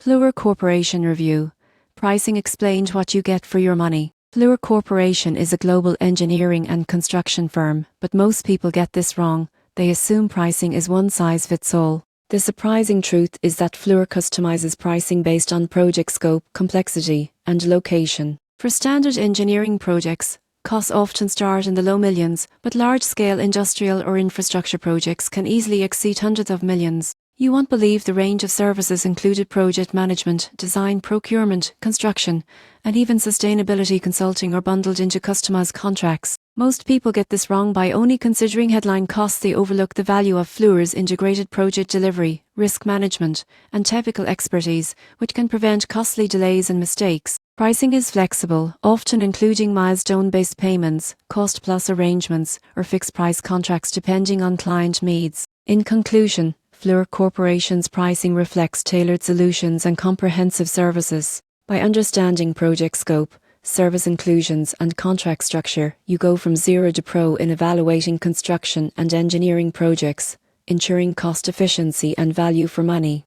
Fluor Corporation Review. Pricing explained what you get for your money. Fluor Corporation is a global engineering and construction firm, but most people get this wrong. They assume pricing is one size fits all. The surprising truth is that Fluor customizes pricing based on project scope, complexity, and location. For standard engineering projects, costs often start in the low millions, but large-scale industrial or infrastructure projects can easily exceed hundreds of millions. You won't believe the range of services included: project management, design, procurement, construction, and even sustainability consulting are bundled into customized contracts. Most people get this wrong by only considering headline costs. They overlook the value of Fluor's integrated project delivery, risk management, and technical expertise, which can prevent costly delays and mistakes. Pricing is flexible, often including milestone-based payments, cost-plus arrangements, or fixed-price contracts depending on client needs. In conclusion, Fluor Corporation's pricing reflects tailored solutions and comprehensive services. By understanding project scope, service inclusions, and contract structure, you go from zero to pro in evaluating construction and engineering projects, ensuring cost efficiency and value for money.